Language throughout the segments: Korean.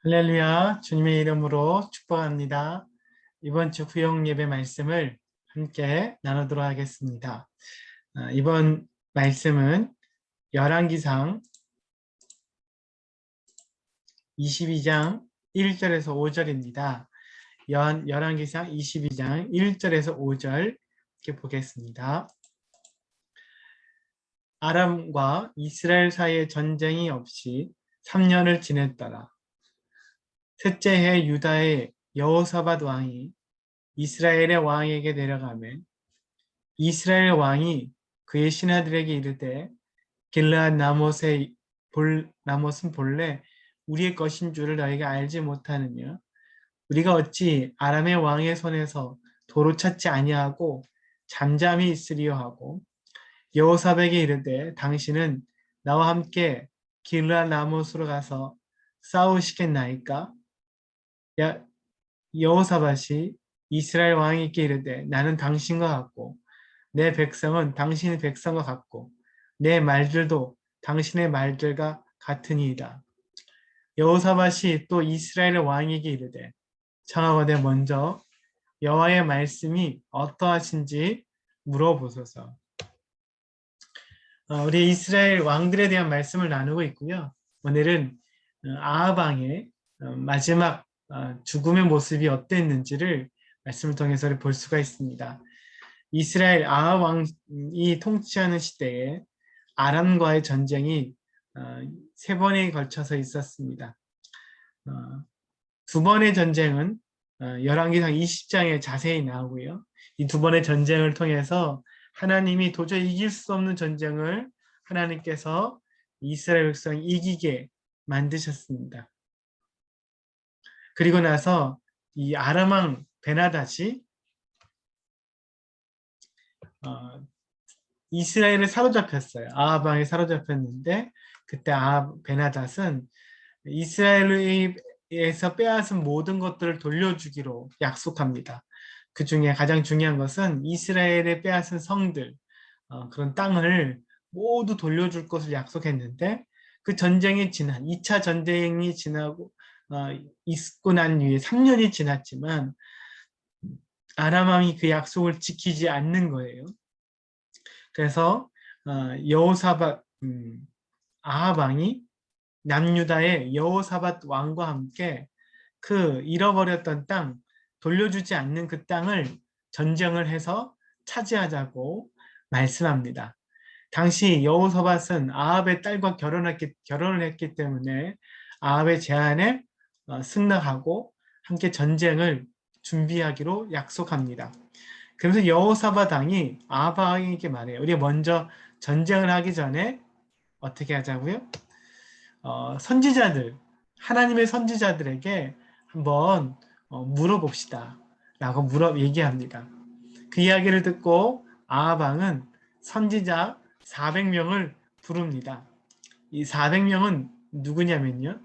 할렐루야, 주님의 이름으로 축복합니다. 이번 주 구역 예배 말씀을 함께 나누도록 하겠습니다. 이번 말씀은 열왕기상 22장 1절에서 5절입니다. 열왕기상 22장 1절에서 5절 이렇게 보겠습니다. 아람과 이스라엘 사이에 전쟁이 없이 3년을 지냈더라. 셋째 해 유다의 여호사밧 왕이 이스라엘의 왕에게 내려가매 이스라엘 왕이 그의 신하들에게 이르되 길르앗 나못은 본래 우리의 것인 줄을 너희가 알지 못하느냐. 우리가 어찌 아람의 왕의 손에서 도로 찾지 아니하고 잠잠히 있으리요 하고 여호사밧에게 이르되 당신은 나와 함께 길르앗 나못으로 가서 싸우시겠나이까. 여호사밧이 이스라엘 왕에게 이르되 나는 당신과 같고 내 백성은 당신의 백성과 같고 내 말들도 당신의 말들과 같으니이다. 여호사밧이 또 이스라엘 왕에게 이르되 청하거든 먼저 여호와의 말씀이 어떠하신지 물어보소서. 우리 이스라엘 왕들에 대한 말씀을 나누고 있고요. 오늘은 아합 왕의 마지막 죽음의 모습이 어땠는지를 말씀을 통해서 볼 수가 있습니다. 이스라엘 아합 왕이 통치하는 시대에 아람과의 전쟁이 세 번에 걸쳐서 있었습니다. 두 번의 전쟁은 열왕기상 20장에 자세히 나오고요. 이 두 번의 전쟁을 통해서 하나님이 도저히 이길 수 없는 전쟁을 하나님께서 이스라엘 백성이 이기게 만드셨습니다. 그리고 나서 이 아람 왕 베나닷이 이스라엘을 사로잡혔어요. 아합 왕이 사로잡혔는데 그때 베나닷은 이스라엘에서 빼앗은 모든 것들을 돌려주기로 약속합니다. 그 중에 가장 중요한 것은 이스라엘에 빼앗은 성들, 그런 땅을 모두 돌려줄 것을 약속했는데 그 전쟁이 지난 2차 전쟁이 지나고 있고 난 뒤에 3년이 지났지만 아람 왕이 그 약속을 지키지 않는 거예요. 그래서 여호사밧 아합 왕이 남유다의 여호사밧 왕과 함께 그 잃어버렸던 땅, 돌려주지 않는 그 땅을 전쟁을 해서 차지하자고 말씀합니다. 당시 여호사밧은 아합의 딸과 결혼을 했기 때문에 아합의 제안에 승낙하고 함께 전쟁을 준비하기로 약속합니다. 그래서 여호사밧 왕이 아합 왕에게 말해요. 우리 먼저 전쟁을 하기 전에 어떻게 하자고요? 선지자들, 하나님의 선지자들에게 한번 물어봅시다. 라고 얘기합니다. 그 이야기를 듣고 아합 왕은 선지자 400명을 부릅니다. 이 400명은 누구냐면요.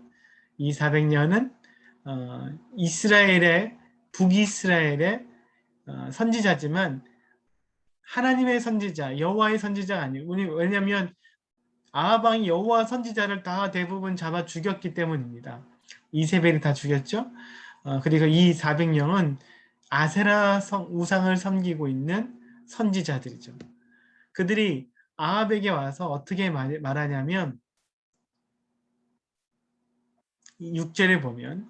이 400명은 이스라엘의 북이스라엘의 선지자지만 하나님의 선지자, 여호와의 선지자가 아니에요. 왜냐하면 아합 왕이 여호와 선지자를 다 대부분 잡아 죽였기 때문입니다. 이세벨이 다 죽였죠. 그리고 이 400명은 아세라 우상을 섬기고 있는 선지자들이죠. 그들이 아합에게 와서 어떻게 말하냐면 6절에 보면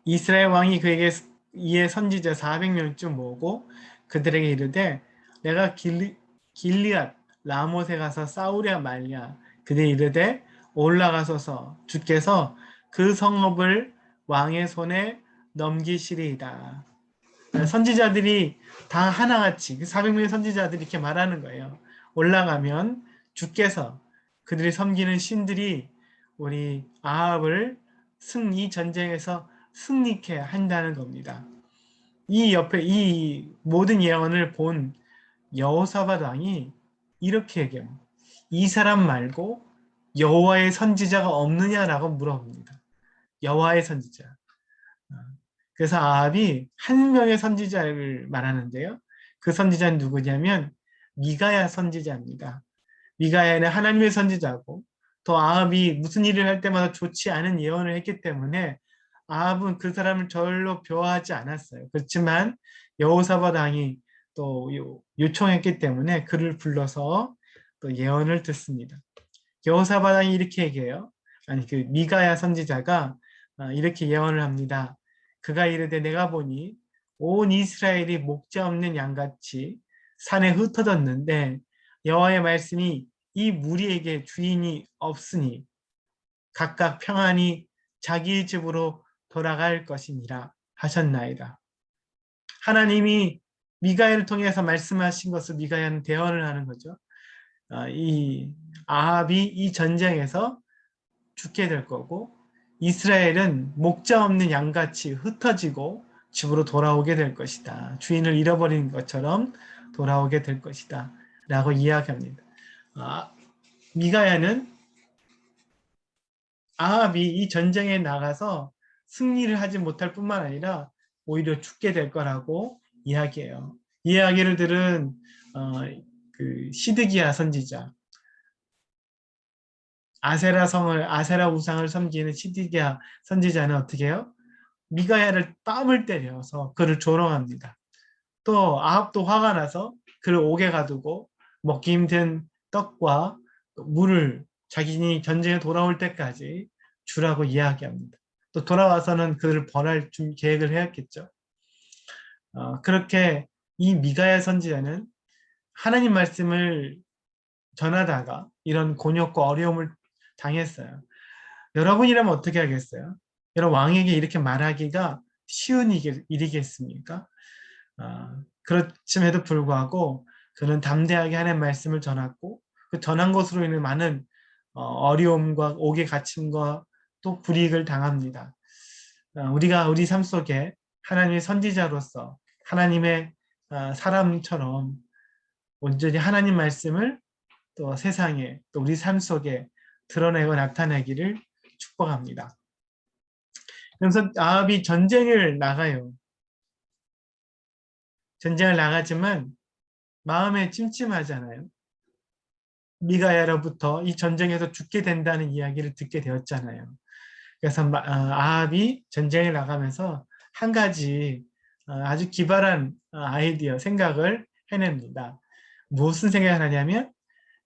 이스라엘 왕이 그에게 이에 선지자 400명쯤 모으고 그들에게 이르되 내가 길리앗 라못에 가서 싸우랴 말랴. 그들이 이르되 올라가소서 주께서 그 성읍을 왕의 손에 넘기시리이다. 선지자들이 다 하나같이 그 400명의 선지자들이 이렇게 말하는 거예요. 올라가면 주께서 그들이 섬기는 신들이 우리 아합을 이 전쟁에서 승리케 한다는 겁니다. 이 옆에 이 모든 예언을 본 여호사밧 왕이 이렇게 얘기합니다. 이 사람 말고 여호와의 선지자가 없느냐라고 물어봅니다. 여호와의 선지자. 그래서 아합이 한 명의 선지자를 말하는데요. 그 선지자는 누구냐면 미가야 선지자입니다. 미가야는 하나님의 선지자고 또 아합이 무슨 일을 할 때마다 좋지 않은 예언을 했기 때문에 아합은 그 사람을 절로 좋아하지 않았어요. 그렇지만 여호사밧 왕이 또 요청했기 때문에 그를 불러서 또 예언을 듣습니다. 여호사밧 왕이 이렇게 얘기해요. 아니 그 미가야 선지자가 이렇게 예언을 합니다. 그가 이르되 내가 보니 온 이스라엘이 목자 없는 양같이 산에 흩어졌는데 여호와의 말씀이 이 무리에게 주인이 없으니 각각 평안히 자기 집으로 돌아갈 것이니라 하셨나이다. 하나님이 미가야를 통해서 말씀하신 것을 미가야는 대언을 하는 거죠. 이 아합이 이 전쟁에서 죽게 될 거고 이스라엘은 목자 없는 양같이 흩어지고 집으로 돌아오게 될 것이다. 주인을 잃어버린 것처럼 돌아오게 될 것이다. 라고 이야기합니다. 미가야는 아합이 이 전쟁에 나가서 승리를 하지 못할 뿐만 아니라 오히려 죽게 될 거라고 이야기해요. 이 이야기를 들은 그 시드기야 선지자, 아세라 우상을 섬기는 시드기야 선지자는 어떻게 해요? 미가야를 뺨을 때려서 그를 조롱합니다. 또 아합도 화가 나서 그를 옥에 가두고 먹기 힘든 떡과 물을 자신이 전쟁에 돌아올 때까지 주라고 이야기합니다. 또 돌아와서는 그를 벌할 계획을 해왔겠죠. 그렇게 이 미가야 선지자는 하나님 말씀을 전하다가 이런 곤욕과 어려움을 당했어요. 여러분이라면 어떻게 하겠어요? 여러분 왕에게 이렇게 말하기가 쉬운 일이겠습니까? 그렇음에도 불구하고 그는 담대하게 하나님 말씀을 전했고 그 전한 것으로 인해 많은 어려움과 옥에 갇힘과 또 불이익을 당합니다. 우리가 우리 삶 속에 하나님의 선지자로서 하나님의 사람처럼 온전히 하나님 말씀을 또 세상에 또 우리 삶 속에 드러내고 나타내기를 축복합니다. 그래서 아합이 전쟁을 나가요. 전쟁을 나가지만 마음에 찜찜하잖아요. 미가야로부터 이 전쟁에서 죽게 된다는 이야기를 듣게 되었잖아요. 그래서 아합이 전쟁에 나가면서 한 가지 아주 기발한 아이디어, 생각을 해냅니다. 무슨 생각을 하냐면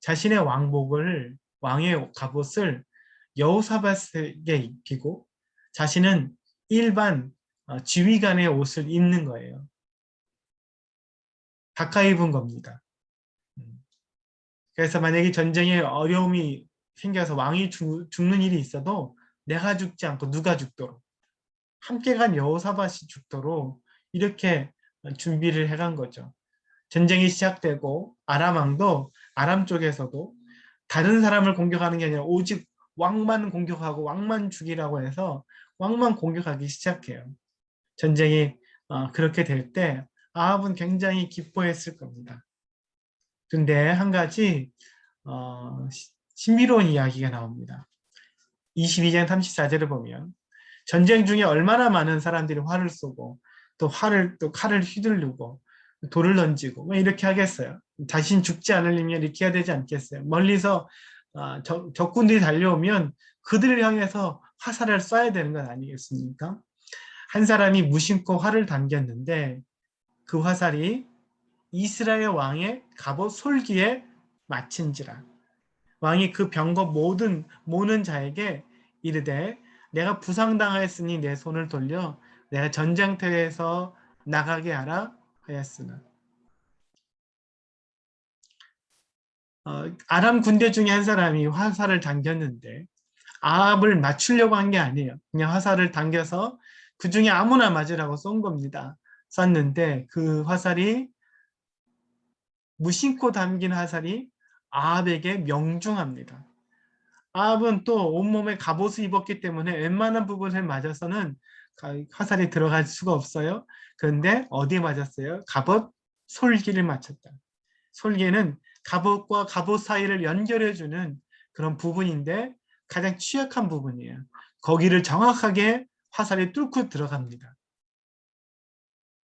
자신의 왕의 갑옷을 여호사밧에게 입히고 자신은 일반 지휘관의 옷을 입는 거예요. 가까이 입은 겁니다. 그래서 만약에 전쟁에 어려움이 생겨서 왕이 죽는 일이 있어도 내가 죽지 않고 누가 죽도록 함께 간 여호사밧이 죽도록 이렇게 준비를 해간 거죠. 전쟁이 시작되고 아람 왕도 아람 쪽에서도 다른 사람을 공격하는 게 아니라 오직 왕만 공격하고 왕만 죽이라고 해서 왕만 공격하기 시작해요. 전쟁이 그렇게 될 때 아합은 굉장히 기뻐했을 겁니다. 근데 한 가지 신비로운 이야기가 나옵니다. 22장 34절을 보면 전쟁 중에 얼마나 많은 사람들이 활을 쏘고 또 칼을 휘두르고 돌을 던지고 뭐 이렇게 하겠어요. 자신 죽지 않으려면 이렇게 해야 되지 않겠어요. 멀리서 적군들이 달려오면 그들을 향해서 화살을 쏴야 되는 건 아니겠습니까? 한 사람이 무심코 활을 당겼는데 그 화살이 이스라엘 왕의 갑옷 솔기에 맞힌지라. 왕이 그 병거 모는 자에게 이르되 내가 부상당하였으니 내 손을 돌려 내가 전쟁터에서 나가게 하라 하였으나. 아람 군대 중에 한 사람이 화살을 당겼는데 아합을 맞추려고 한 게 아니에요. 그냥 화살을 당겨서 그 중에 아무나 맞으라고 쏜 겁니다. 쐈는데 그 화살이 무심코 담긴 화살이 아합에게 명중합니다. 아합은 또 온몸에 갑옷을 입었기 때문에 웬만한 부분을 맞아서는 화살이 들어갈 수가 없어요. 그런데 어디에 맞았어요? 갑옷 솔기를 맞췄다. 솔기는 갑옷과 갑옷 사이를 연결해주는 그런 부분인데 가장 취약한 부분이에요. 거기를 정확하게 화살이 뚫고 들어갑니다.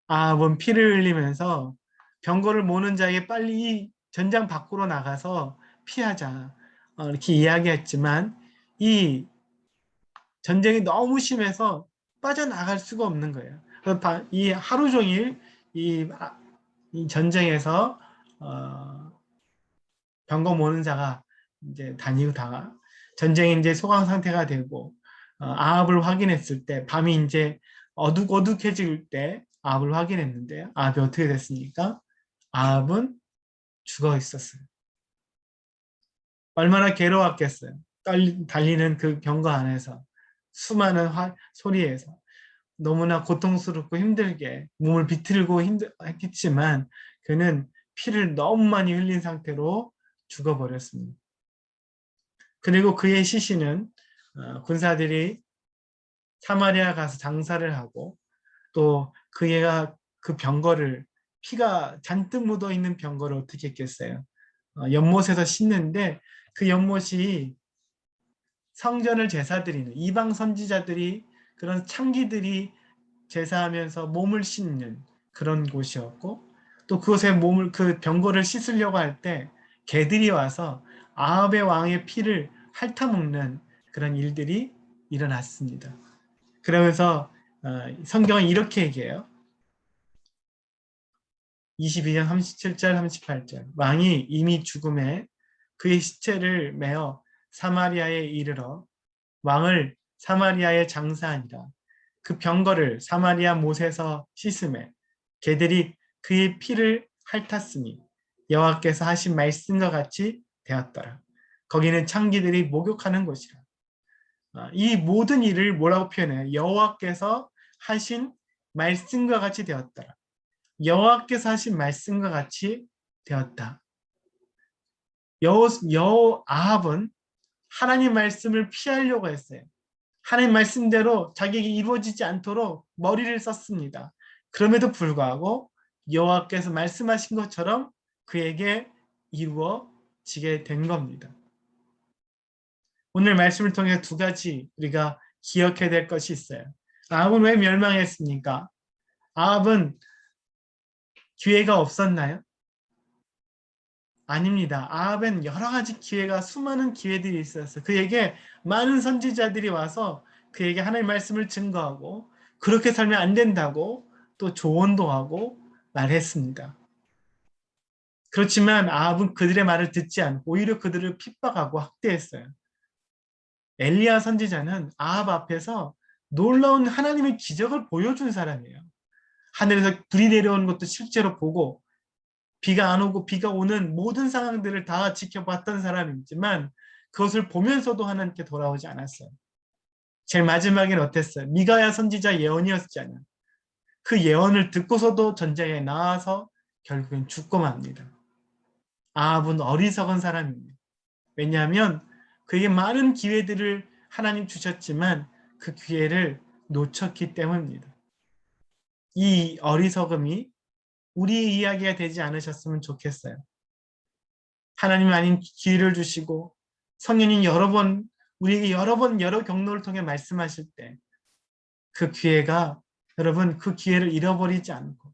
아합은 피를 흘리면서 병거를 모는 자에게 빨리 전장 밖으로 나가서 피하자 이렇게 이야기했지만 이 전쟁이 너무 심해서 빠져나갈 수가 없는 거예요. 이 하루 종일 이 전쟁에서 병거 모는 자가 이제 다니다가 전쟁이 이제 소강 상태가 되고 아합을 확인했을 때 밤이 이제 어둑어둑해질 때 아합을 확인했는데 아합이 어떻게 됐습니까? 아합은 죽어 있었어요. 얼마나 괴로웠겠어요. 달리는 그 병거 안에서 수많은 소리에서 너무나 고통스럽고 힘들게 몸을 비틀고 했겠지만 그는 피를 너무 많이 흘린 상태로 죽어버렸습니다. 그리고 그의 시신은 군사들이 사마리아 가서 장사를 하고 또 그애가 그 병거를 피가 잔뜩 묻어 있는 병거를 어떻게 했겠어요? 연못에서 씻는데 그 연못이 성전을 제사드리는 이방 선지자들이 그런 창기들이 제사하면서 몸을 씻는 그런 곳이었고 또 그곳에 그 병거를 씻으려고 할 때 개들이 와서 아합의 왕의 피를 핥아먹는 그런 일들이 일어났습니다. 그러면서 성경은 이렇게 얘기해요. 22장 37절 38절 왕이 이미 죽음에 그의 시체를 메어 사마리아에 이르러 왕을 사마리아에 장사하니라. 그 병거를 사마리아 못에서 씻음에 개들이 그의 피를 핥았으니 여호와께서 하신 말씀과 같이 되었더라. 거기는 창기들이 목욕하는 곳이라. 이 모든 일을 뭐라고 표현해요? 여호와께서 하신 말씀과 같이 되었더라. 여호와께서 하신 말씀과 같이 되었다. 아합은 하나님 말씀을 피하려고 했어요. 하나님 말씀대로 자기에게 이루어지지 않도록 머리를 썼습니다. 그럼에도 불구하고 여호와께서 말씀하신 것처럼 그에게 이루어지게 된 겁니다. 오늘 말씀을 통해 두 가지 우리가 기억해야 될 것이 있어요. 아합은 왜 멸망했습니까? 아합은 기회가 없었나요? 아닙니다. 아합은 여러 가지 기회가 수많은 기회들이 있었어요. 그에게 많은 선지자들이 와서 그에게 하나님의 말씀을 증거하고 그렇게 살면 안 된다고 또 조언도 하고 말했습니다. 그렇지만 아합은 그들의 말을 듣지 않고 오히려 그들을 핍박하고 학대했어요. 엘리야 선지자는 아합 앞에서 놀라운 하나님의 기적을 보여준 사람이에요. 하늘에서 불이 내려오는 것도 실제로 보고 비가 안 오고 비가 오는 모든 상황들을 다 지켜봤던 사람이지만 그것을 보면서도 하나님께 돌아오지 않았어요. 제일 마지막에는 어땠어요? 미가야 선지자 예언이었잖아요. 그 예언을 듣고서도 전쟁에 나와서 결국엔 죽고 맙니다. 아합은 어리석은 사람입니다. 왜냐하면 그에게 많은 기회들을 하나님 주셨지만 그 기회를 놓쳤기 때문입니다. 이 어리석음이 우리의 이야기가 되지 않으셨으면 좋겠어요. 하나님 아닌 기회를 주시고 성령님 우리에게 여러 번 여러 경로를 통해 말씀하실 때 그 기회가 여러분 그 기회를 잃어버리지 않고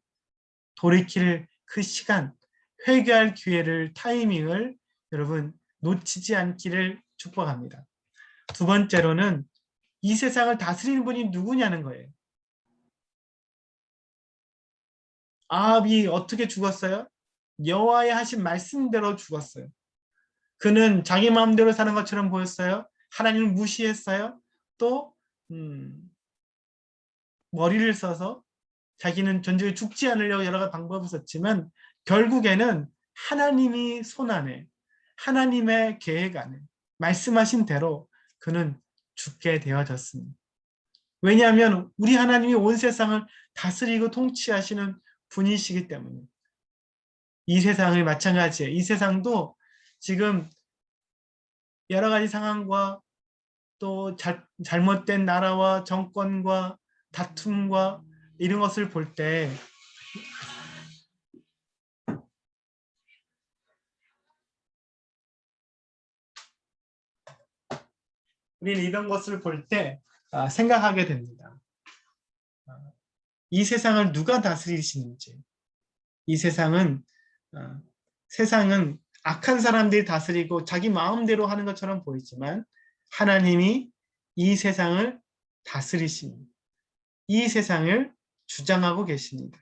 돌이킬 그 시간 회개할 기회를 타이밍을 여러분 놓치지 않기를 축복합니다. 두 번째로는 이 세상을 다스리는 분이 누구냐는 거예요. 아합이 어떻게 죽었어요? 여호와의 하신 말씀대로 죽었어요. 그는 자기 마음대로 사는 것처럼 보였어요. 하나님을 무시했어요. 또 머리를 써서 자기는 전쟁에 죽지 않으려고 여러 가지 방법을 썼지만 결국에는 하나님이 손 안에 하나님의 계획 안에 말씀하신 대로 그는 죽게 되어졌습니다. 왜냐하면 우리 하나님이 온 세상을 다스리고 통치하시는 분이시기 때문에 이 세상을 마찬가지예요. 이 세상도 지금 여러 가지 상황과 또 잘못된 나라와 정권과 다툼과 이런 것을 볼 때 우리는 이런 것을 볼 때 생각하게 됩니다. 이 세상을 누가 다스리시는지 이 세상은 악한 사람들이 다스리고 자기 마음대로 하는 것처럼 보이지만 하나님이 이 세상을 다스리십니다. 이 세상을 주장하고 계십니다.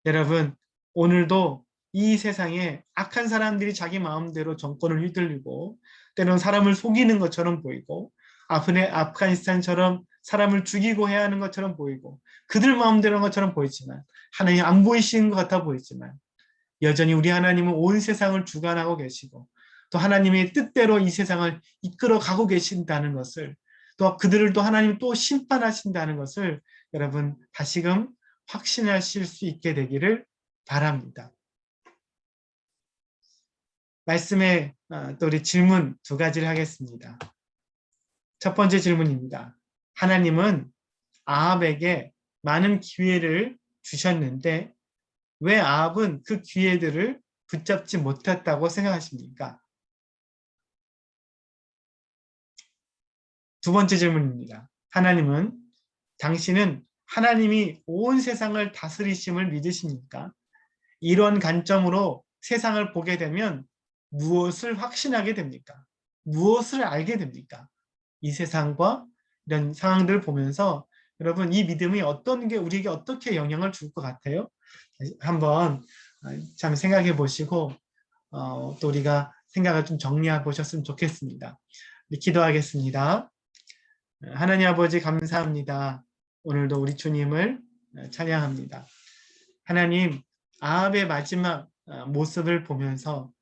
여러분, 오늘도 이 세상에 악한 사람들이 자기 마음대로 정권을 휘둘리고 때로는 사람을 속이는 것처럼 보이고 아프가니스탄처럼 사람을 죽이고 해야 하는 것처럼 보이고 그들 마음대로 한 것처럼 보이지만 하나님 안 보이시는 것 같아 보이지만 여전히 우리 하나님은 온 세상을 주관하고 계시고 또 하나님의 뜻대로 이 세상을 이끌어 가고 계신다는 것을 또 그들을 또 하나님 또 심판하신다는 것을 여러분 다시금 확신하실 수 있게 되기를 바랍니다. 말씀에 또 우리 질문 두 가지를 하겠습니다. 첫 번째 질문입니다. 하나님은 아합에게 많은 기회를 주셨는데 왜 아합은 그 기회들을 붙잡지 못했다고 생각하십니까? 두 번째 질문입니다. 하나님은 당신은 하나님이 온 세상을 다스리심을 믿으십니까? 이런 관점으로 세상을 보게 되면 무엇을 확신하게 됩니까? 무엇을 알게 됩니까? 이 세상과 이런 상황들을 보면서 여러분 이 믿음이 어떤 게 우리에게 어떻게 영향을 줄 것 같아요? 한번 참 생각해 보시고 또 우리가 생각을 좀 정리해 보셨으면 좋겠습니다. 기도하겠습니다. 하나님 아버지 감사합니다. 오늘도 우리 주님을 찬양합니다. 하나님 아합의 마지막 모습을 보면서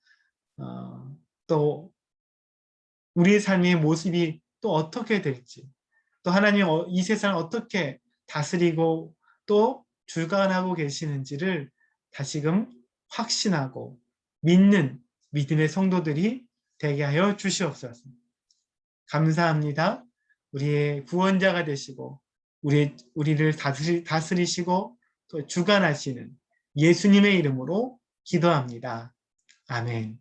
또 우리의 삶의 모습이 또 어떻게 될지 또 하나님 이 세상을 어떻게 다스리고 또 주관하고 계시는지를 다시금 확신하고 믿는 믿음의 성도들이 되게 하여 주시옵소서. 감사합니다. 우리의 구원자가 되시고 우리를 다스리시고 또 주관하시는 예수님의 이름으로 기도합니다. 아멘.